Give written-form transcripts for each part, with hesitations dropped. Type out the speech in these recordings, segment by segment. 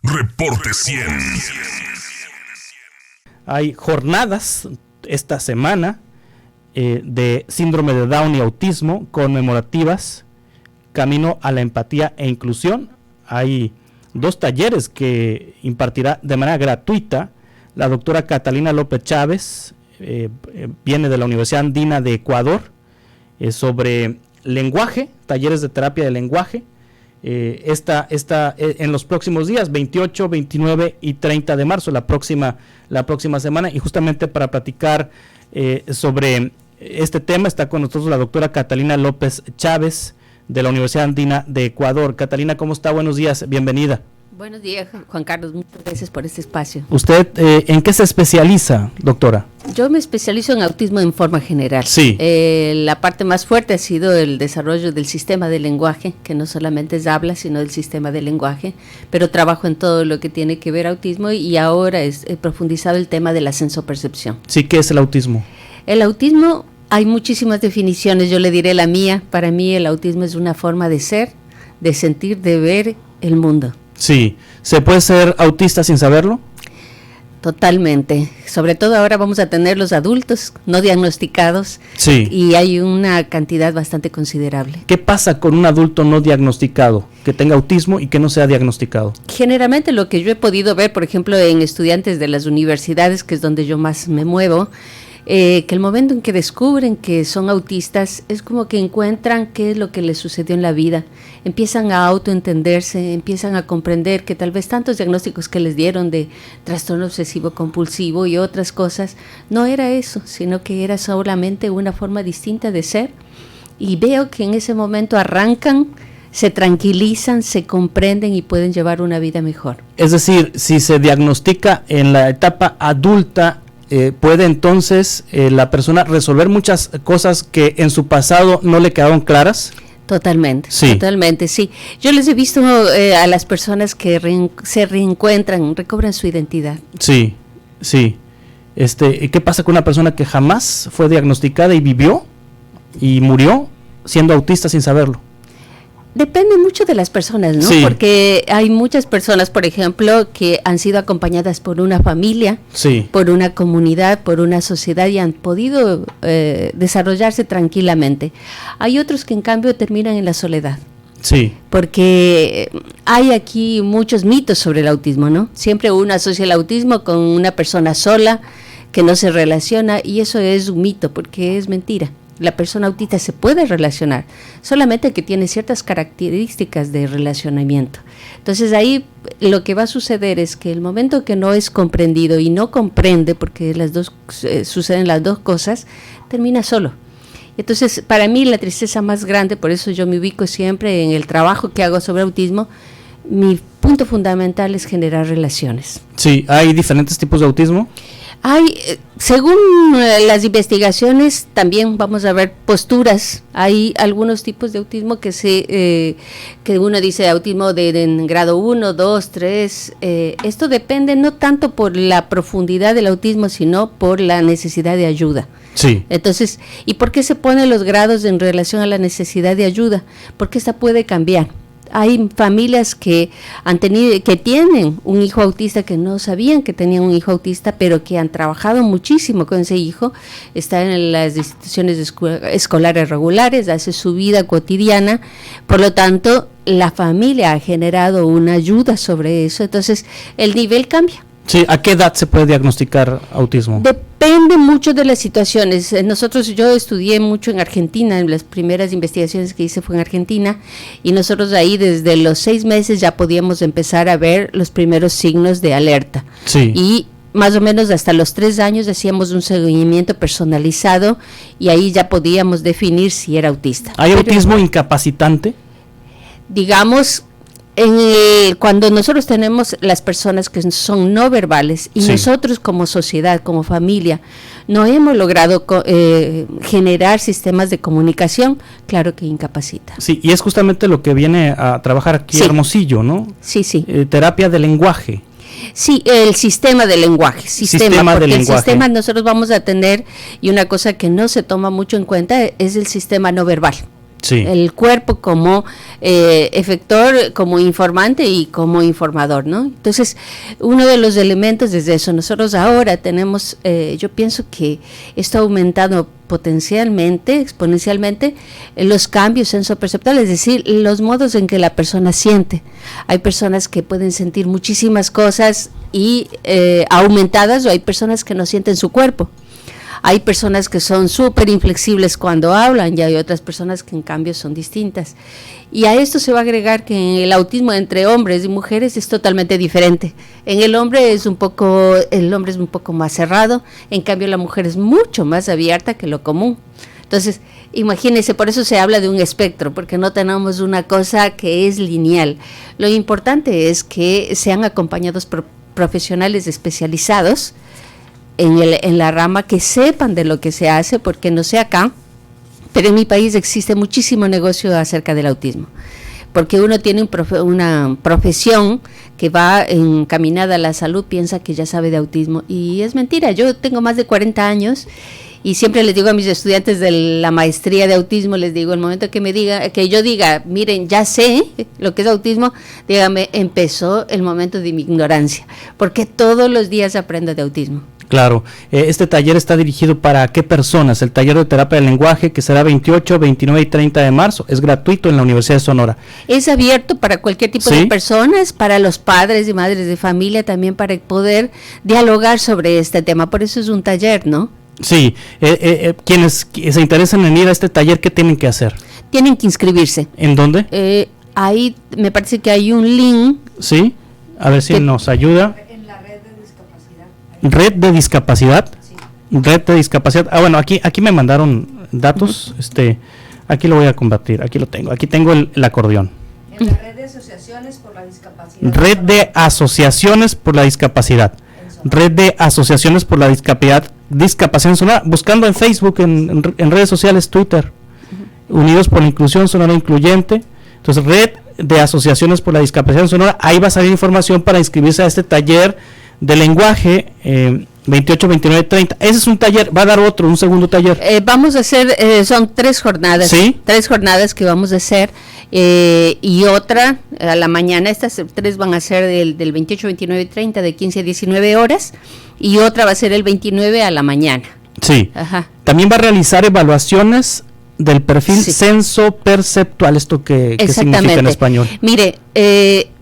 Reporte 100. Hay jornadas esta semana de síndrome de Down y autismo conmemorativas, camino a la empatía e inclusión. Hay 2 talleres que impartirá de manera gratuita la doctora Catalina López Chávez, viene de la Universidad Andina de Ecuador, sobre lenguaje, talleres de terapia de lenguaje. Esta en los próximos días, 28, 29 y 30 de marzo, la próxima semana, y justamente para platicar sobre este tema está con nosotros la doctora Catalina López Chávez de la Universidad Andina de Ecuador. Catalina, ¿cómo está? Buenos días, bienvenida. Buenos días, Juan Carlos, muchas gracias por este espacio. ¿Usted en qué se especializa, doctora? Yo me especializo en autismo en forma general. Sí. La parte más fuerte ha sido el desarrollo del sistema de lenguaje, que no solamente es habla, sino el sistema de lenguaje, pero trabajo en todo lo que tiene que ver autismo y ahora he profundizado el tema de la sensopercepción. Sí, ¿qué es el autismo? El autismo, hay muchísimas definiciones, yo le diré la mía. Para mí el autismo es una forma de ser, de sentir, de ver el mundo. Sí, ¿se puede ser autista sin saberlo? Totalmente, sobre todo ahora vamos a tener los adultos no diagnosticados. Sí. Y hay una cantidad bastante considerable. ¿Qué pasa con un adulto no diagnosticado, que tenga autismo y que no sea diagnosticado? Generalmente lo que yo he podido ver, por ejemplo, en estudiantes de las universidades, que es donde yo más me muevo, que el momento en que descubren que son autistas es como que encuentran qué es lo que les sucedió en la vida, empiezan a autoentenderse, empiezan a comprender que tal vez tantos diagnósticos que les dieron de trastorno obsesivo compulsivo y otras cosas, no era eso, sino que era solamente una forma distinta de ser, y veo que en ese momento arrancan, se tranquilizan, se comprenden y pueden llevar una vida mejor. Es decir, si se diagnostica en la etapa adulta, puede entonces la persona resolver muchas cosas que en su pasado no le quedaron claras. Totalmente, sí. Totalmente, sí. Yo les he visto a las personas que se reencuentran, recobran su identidad. Sí, sí. ¿Qué pasa con una persona que jamás fue diagnosticada y vivió y murió siendo autista sin saberlo? Depende mucho de las personas, ¿no? Sí. Porque hay muchas personas, por ejemplo, que han sido acompañadas por una familia, sí, por una comunidad, por una sociedad y han podido desarrollarse tranquilamente. Hay otros que en cambio terminan en la soledad. Sí. Porque hay aquí muchos mitos sobre el autismo, ¿no? Siempre uno asocia el autismo con una persona sola que no se relaciona, y eso es un mito porque es mentira. La persona autista se puede relacionar, solamente que tiene ciertas características de relacionamiento. Entonces ahí lo que va a suceder es que el momento que no es comprendido y no comprende, porque suceden las dos cosas, termina solo. Entonces para mí la tristeza más grande, por eso yo me ubico siempre en el trabajo que hago sobre autismo, mi punto fundamental es generar relaciones. Sí, ¿hay diferentes tipos de autismo? Según las investigaciones, también vamos a ver posturas. Hay algunos tipos de autismo que uno dice autismo de grado 1, 2, 3. Esto depende no tanto por la profundidad del autismo, sino por la necesidad de ayuda. Sí. Entonces, ¿y por qué se ponen los grados en relación a la necesidad de ayuda? Porque esta puede cambiar. Hay familias que tienen un hijo autista que no sabían que tenían un hijo autista, pero que han trabajado muchísimo con ese hijo, está en las instituciones escolares regulares, hace su vida cotidiana, por lo tanto, la familia ha generado una ayuda sobre eso, entonces el nivel cambia. Sí, ¿a qué edad se puede diagnosticar autismo? Depende mucho de las situaciones. Yo estudié mucho en Argentina, en las primeras investigaciones que hice fue en Argentina, y nosotros ahí desde los 6 meses ya podíamos empezar a ver los primeros signos de alerta. Sí. Y más o menos hasta los 3 años hacíamos un seguimiento personalizado y ahí ya podíamos definir si era autista. ¿Hay autismo incapacitante? Digamos, cuando nosotros tenemos las personas que son no verbales y nosotros como sociedad, como familia, no hemos logrado generar sistemas de comunicación, claro que incapacita. Sí, y es justamente lo que viene a trabajar aquí Hermosillo, ¿no? Sí, sí. Terapia de lenguaje. Sí, el sistema de lenguaje, porque el sistema nosotros vamos a tener, y una cosa que no se toma mucho en cuenta es el sistema no verbal. Sí. El cuerpo como efector, como informante y como informador, ¿no? Entonces, uno de los elementos desde eso, nosotros ahora tenemos, yo pienso que esto ha aumentado potencialmente, exponencialmente, los cambios sensoperceptuales, es decir, los modos en que la persona siente. Hay personas que pueden sentir muchísimas cosas y aumentadas, o hay personas que no sienten su cuerpo. Hay personas que son súper inflexibles cuando hablan y hay otras personas que en cambio son distintas. Y a esto se va a agregar que en el autismo entre hombres y mujeres es totalmente diferente. En el hombre es un poco más cerrado, en cambio la mujer es mucho más abierta que lo común. Entonces, imagínense, por eso se habla de un espectro, porque no tenemos una cosa que es lineal. Lo importante es que sean acompañados por profesionales especializados en la rama, que sepan de lo que se hace, porque no sé acá, pero en mi país existe muchísimo negocio acerca del autismo, porque uno tiene una profesión que va encaminada a la salud, piensa que ya sabe de autismo, y es mentira. Yo tengo más de 40 años y siempre les digo a mis estudiantes de la maestría de autismo, les digo, el momento que yo diga, miren, ya sé lo que es autismo, dígame, empezó el momento de mi ignorancia, porque todos los días aprendo de autismo. Claro, este taller está dirigido para qué personas. El taller de terapia del lenguaje, que será 28, 29 y 30 de marzo, es gratuito en la Universidad de Sonora. Es abierto para cualquier tipo de personas, para los padres y madres de familia, también para poder dialogar sobre este tema. Por eso es un taller, ¿no? Sí, quienes se interesan en ir a este taller, ¿qué tienen que hacer? Tienen que inscribirse. ¿En dónde? Ahí me parece que hay un link. Sí, a ver si nos ayuda. Red de discapacidad. Sí. Red de discapacidad. Bueno, aquí me mandaron datos. Aquí lo voy a combatir. Aquí lo tengo. Aquí tengo el acordeón. En la red de asociaciones por la discapacidad. Red de asociaciones por la discapacidad. Red de asociaciones por la discapacidad en Sonora. Buscando en Facebook, en redes sociales, Twitter. Unidos por la Inclusión Sonora Incluyente. Entonces, Red de asociaciones por la discapacidad en Sonora. Ahí va a salir información para inscribirse a este taller de lenguaje, 28, 29, 30. Ese es un taller, va a dar un segundo taller. Vamos a hacer, son 3 jornadas. ¿Sí? 3 jornadas que vamos a hacer, y otra a la mañana. Estas 3 van a ser del 28, 29 y 30, de 15 a 19 horas, y otra va a ser el 29 a la mañana. Sí. Ajá. También va a realizar evaluaciones del perfil sensoperceptual. ¿Esto qué significa en español? Mire,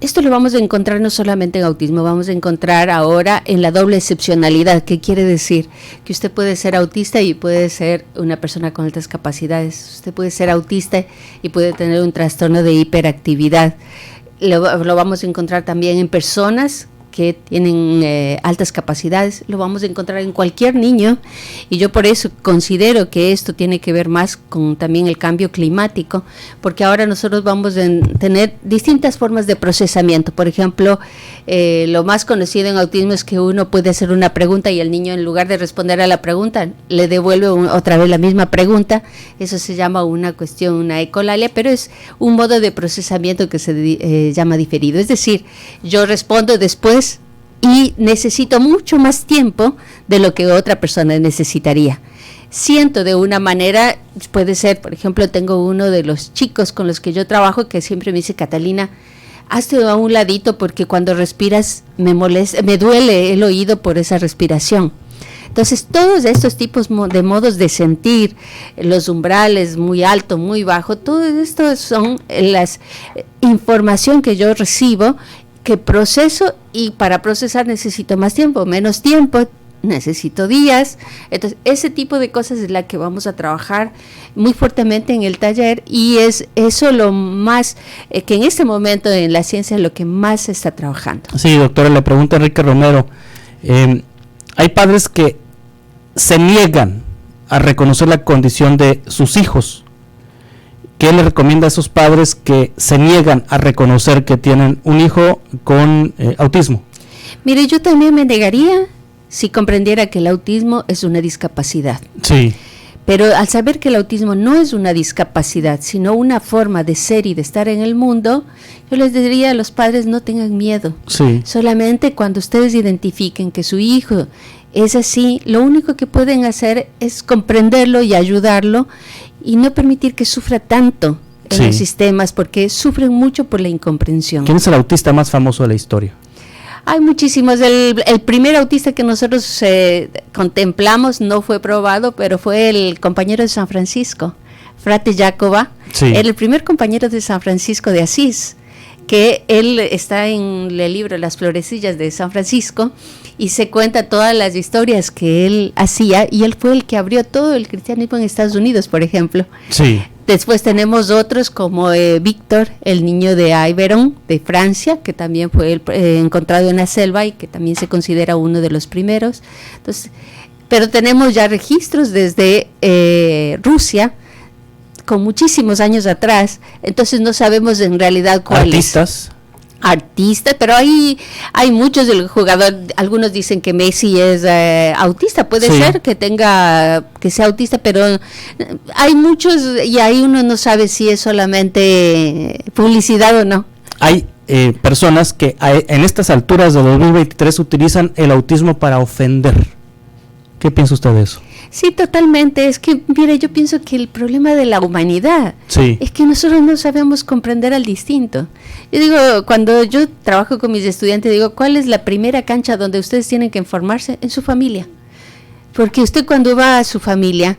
esto lo vamos a encontrar no solamente en autismo, vamos a encontrar ahora en la doble excepcionalidad. ¿Qué quiere decir? Que usted puede ser autista y puede ser una persona con altas capacidades. Usted puede ser autista y puede tener un trastorno de hiperactividad. Lo vamos a encontrar también en personas que tienen altas capacidades, lo vamos a encontrar en cualquier niño, y yo por eso considero que esto tiene que ver más con también el cambio climático, porque ahora nosotros vamos a tener distintas formas de procesamiento. Por ejemplo, lo más conocido en autismo es que uno puede hacer una pregunta y el niño, en lugar de responder a la pregunta, le devuelve otra vez la misma pregunta. Eso se llama una ecolalia, pero es un modo de procesamiento que se llama diferido, es decir, yo respondo después y necesito mucho más tiempo de lo que otra persona necesitaría. Siento de una manera, puede ser, por ejemplo, tengo uno de los chicos con los que yo trabajo que siempre me dice: Catalina, hazte a un ladito porque cuando respiras me duele el oído por esa respiración. Entonces, todos estos tipos de modos de sentir, los umbrales muy alto, muy bajo, todo esto son las información que yo recibo, que proceso, y para procesar necesito más tiempo, menos tiempo, necesito días. Entonces, ese tipo de cosas es la que vamos a trabajar muy fuertemente en el taller, y es eso lo más, que en este momento en la ciencia es lo que más se está trabajando. Sí, doctora, le pregunta Enrique Romero, hay padres que se niegan a reconocer la condición de sus hijos. ¿Qué le recomienda a esos padres que se niegan a reconocer que tienen un hijo con autismo? Mire, yo también me negaría si comprendiera que el autismo es una discapacidad. Sí. Pero al saber que el autismo no es una discapacidad, sino una forma de ser y de estar en el mundo, yo les diría a los padres: no tengan miedo. Sí. Solamente cuando ustedes identifiquen que su hijo es así, lo único que pueden hacer es comprenderlo y ayudarlo y no permitir que sufra tanto en Sí. los sistemas, porque sufren mucho por la incomprensión. ¿Quién es el autista más famoso de la historia? Hay muchísimos. El primer autista que nosotros contemplamos no fue probado, pero fue el compañero de San Francisco, Frate Jacoba. Sí. Era el primer compañero de San Francisco de Asís, que él está en el libro Las Florecillas de San Francisco, y se cuenta todas las historias que él hacía, y él fue el que abrió todo el cristianismo en Estados Unidos, por ejemplo. Sí. Después tenemos otros como Víctor, el niño de Iberon, de Francia, que también fue encontrado en la selva y que también se considera uno de los primeros. Entonces, pero tenemos ya registros desde Rusia, con muchísimos años atrás, entonces no sabemos en realidad cuáles. Artistas, pero hay muchos del jugador. Algunos dicen que Messi es autista, puede Sí. ser que sea autista, pero hay muchos y ahí uno no sabe si es solamente publicidad o no. Hay personas que en estas alturas de 2023 utilizan el autismo para ofender. ¿Qué piensa usted de eso? Sí, totalmente. Es que, mire, yo pienso que el problema de la humanidad Sí. es que nosotros no sabemos comprender al distinto. Yo digo, cuando yo trabajo con mis estudiantes, digo, ¿cuál es la primera cancha donde ustedes tienen que formarse? En su familia. Porque usted cuando va a su familia,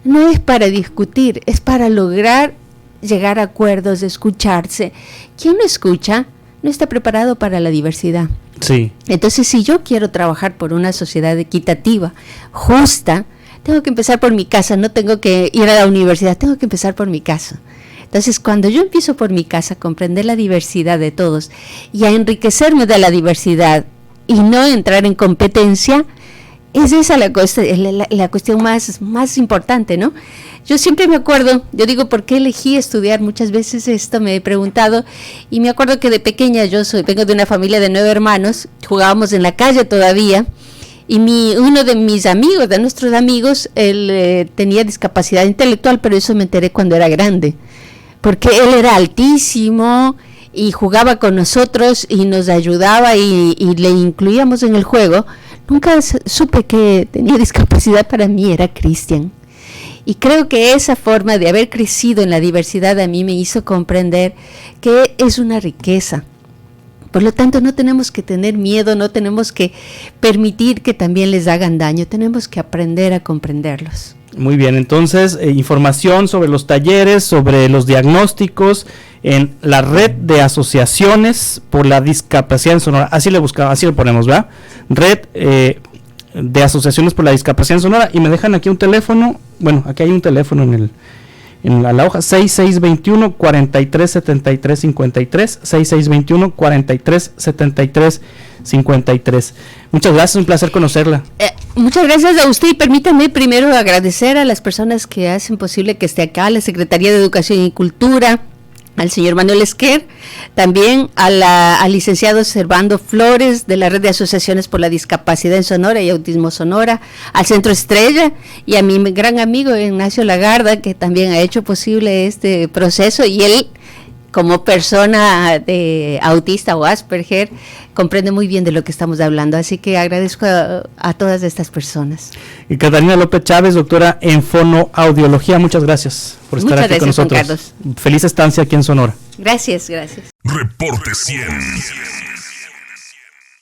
no es para discutir, es para lograr llegar a acuerdos, escucharse. ¿Quién no escucha? No está preparado para la diversidad. Sí. Entonces, si yo quiero trabajar por una sociedad equitativa, justa, tengo que empezar por mi casa, no tengo que ir a la universidad, tengo que empezar por mi casa. Entonces, cuando yo empiezo por mi casa a comprender la diversidad de todos y a enriquecerme de la diversidad y no entrar en competencia, es esa la cuestión más importante, ¿no? Yo siempre me acuerdo, yo digo, ¿por qué elegí estudiar? Muchas veces esto me he preguntado, y me acuerdo que de pequeña vengo de una familia de 9 hermanos, jugábamos en la calle todavía, y uno de mis amigos, de nuestros amigos, él tenía discapacidad intelectual, pero eso me enteré cuando era grande, porque él era altísimo y jugaba con nosotros y nos ayudaba y le incluíamos en el juego. Nunca supe que tenía discapacidad. Para mí era Cristian. Y creo que esa forma de haber crecido en la diversidad a mí me hizo comprender que es una riqueza. Por lo tanto, no tenemos que tener miedo, no tenemos que permitir que también les hagan daño, tenemos que aprender a comprenderlos. Muy bien, entonces, información sobre los talleres, sobre los diagnósticos en la red de asociaciones por la discapacidad en Sonora. Así le buscamos, así lo ponemos, ¿verdad? Red de asociaciones por la discapacidad en Sonora. Y me dejan aquí un teléfono. Bueno, aquí hay un teléfono en la hoja, 6621-4373-53, 6621-4373-53. Muchas gracias, un placer conocerla. Muchas gracias a usted, y permítame primero agradecer a las personas que hacen posible que esté acá, la Secretaría de Educación y Cultura, al señor Manuel Esquer, también al licenciado Servando Flores de la Red de Asociaciones por la Discapacidad en Sonora y Autismo Sonora, al Centro Estrella y a mi gran amigo Ignacio Lagarda, que también ha hecho posible este proceso, y él, como persona de autista o Asperger, comprende muy bien de lo que estamos hablando, así que agradezco a todas estas personas. Y Catalina López Chávez, doctora en fonoaudiología, muchas gracias por estar aquí con nosotros. Feliz estancia aquí en Sonora. Gracias. Reporte 100.